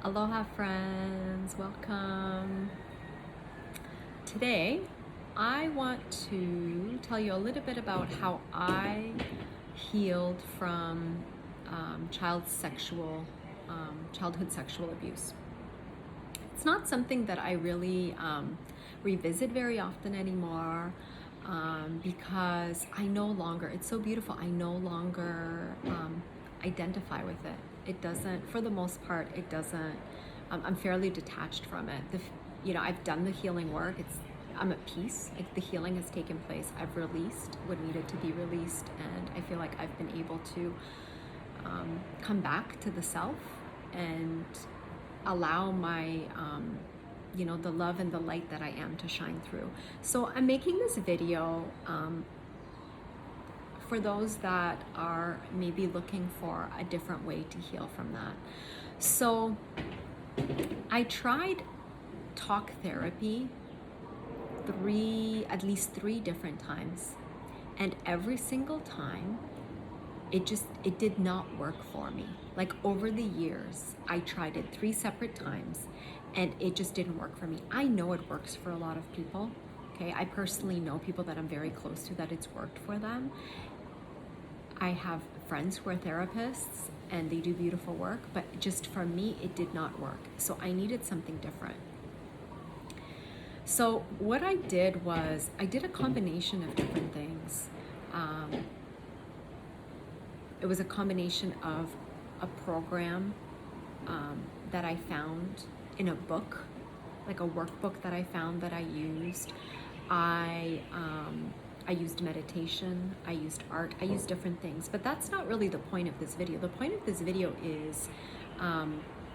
Aloha friends, welcome. Today, I want to tell you a little bit about how I healed from childhood sexual abuse. It's not something that I really revisit very often anymore because I no longer, it's so beautiful, I no longer identify with it. It doesn't, for the most part, it doesn't, I'm fairly detached from it. I've done the healing work. I'm at peace. Like the healing has taken place. I've released what needed to be released, and I feel like I've been able to come back to the self and allow my the love and the light that I am to shine through. So I'm making this video for those that are maybe looking for a different way to heal from that. So I tried talk therapy at least three different times, and every single time it did not work for me. Like over the years, I tried it 3 separate times and it just didn't work for me. I know it works for a lot of people. Okay, I personally know people that I'm very close to that it's worked for them. I have friends who are therapists and they do beautiful work, but just for me, it did not work. So I needed something different. So what I did was I did a combination of different things. It was a combination of a program that I found in a book, like a workbook that I found that I used. I used meditation, I used art, I used different things, but that's not really the point of this video. The point of this video is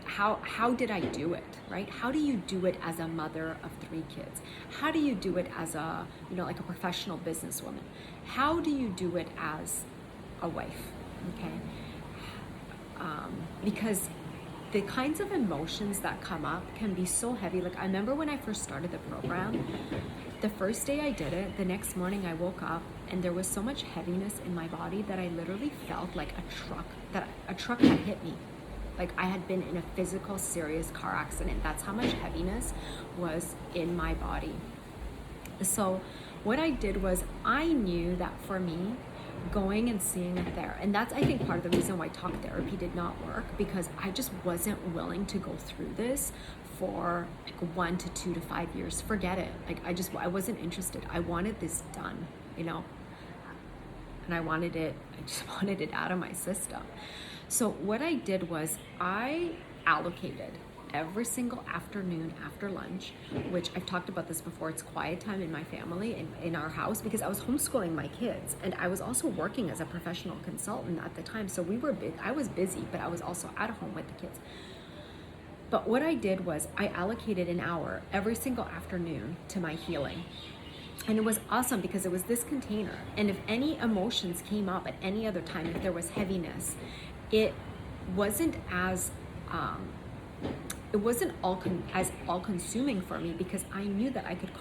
how did I do it, right? How do you do it as a mother of 3 kids? How do you do it as a, like a professional businesswoman? How do you do it as a wife, okay? Because the kinds of emotions that come up can be so heavy. Like I remember when I first started the program, the first day I did it, the next morning I woke up and there was so much heaviness in my body that I literally felt like a truck had hit me. Like I had been in a physical, serious car accident. That's how much heaviness was in my body. So what I did was I knew that for me, going and seeing it there, and that's I think part of the reason why talk therapy did not work, because I just wasn't willing to go through this for like 1 to 2 to 5 years. Forget it. Like I wasn't interested. I wanted this done, and I just wanted it out of my system. So what I did was I allocated every single afternoon after lunch, which I've talked about this before, it's quiet time in my family, in our house, because I was homeschooling my kids and I was also working as a professional consultant at the time. So I was busy, but I was also at home with the kids. But what I did was I allocated an hour every single afternoon to my healing. And it was awesome because it was this container. And if any emotions came up at any other time, if there was heaviness, it wasn't as all-consuming for me, because I knew that I could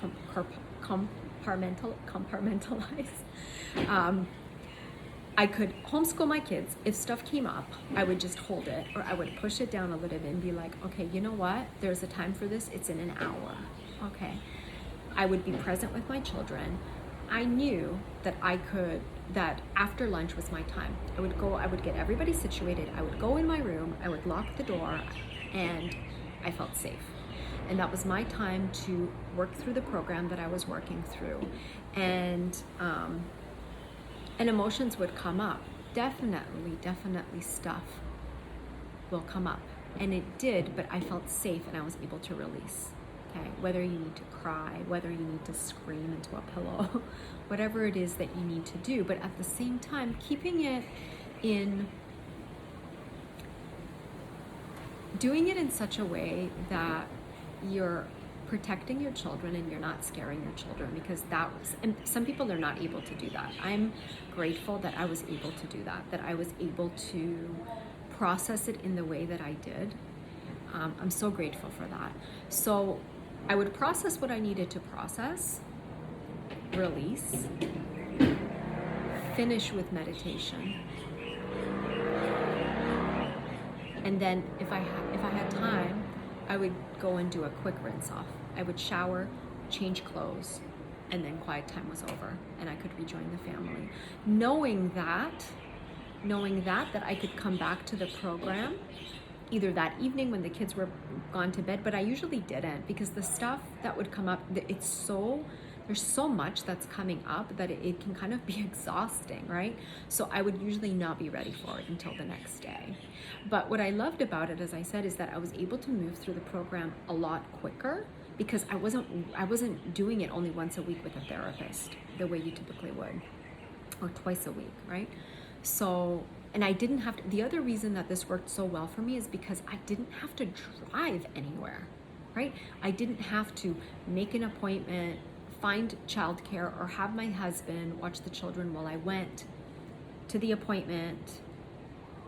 compartmentalize. I could homeschool my kids. If stuff came up, I would just hold it, or I would push it down a little bit and be like, okay, you know what? There's a time for this. It's in an hour. Okay. I would be present with my children. I knew that that after lunch was my time. I would get everybody situated. I would go in my room. I would lock the door, and I felt safe. And that was my time to work through the program that I was working through. And emotions would come up. Definitely stuff will come up. And it did, but I felt safe and I was able to release. Okay, whether you need to cry, whether you need to scream into a pillow, whatever it is that you need to do, but at the same time, doing it in such a way that you're protecting your children and you're not scaring your children, because and some people are not able to do that. I'm grateful that I was able to do that I was able to process it in the way that I did. I'm so grateful for that. So I would process what I needed to process, release, finish with meditation, And then if I had time, I would go and do a quick rinse off. I would shower, change clothes, and then quiet time was over and I could rejoin the family. Knowing that I could come back to the program either that evening when the kids were gone to bed, but I usually didn't, because the stuff that would come up, there's so much that's coming up that it can kind of be exhausting, right? So I would usually not be ready for it until the next day. But what I loved about it, as I said, is that I was able to move through the program a lot quicker, because I wasn't doing it only once a week with a therapist the way you typically would, or twice a week, right? So, and I didn't have to, the other reason that this worked so well for me is because I didn't have to drive anywhere, right? I didn't have to make an appointment, find childcare, or have my husband watch the children while I went to the appointment,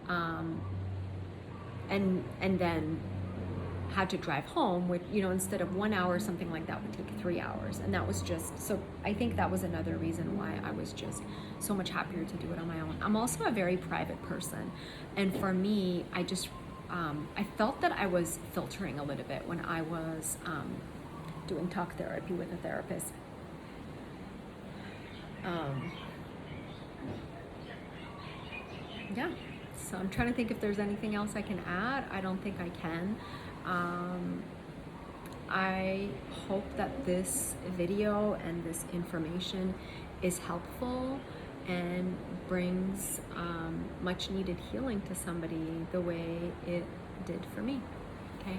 and then had to drive home, which, instead of 1 hour, something like that would take 3 hours. And that was just, so I think that was another reason why I was just so much happier to do it on my own. I'm also a very private person. And for me, I just, I felt that I was filtering a little bit when I was doing talk therapy with a therapist. Yeah, so I'm trying to think if there's anything else I can add. I don't think I can. I hope that this video and this information is helpful and brings much needed healing to somebody the way it did for me. Okay?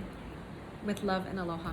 With love and aloha.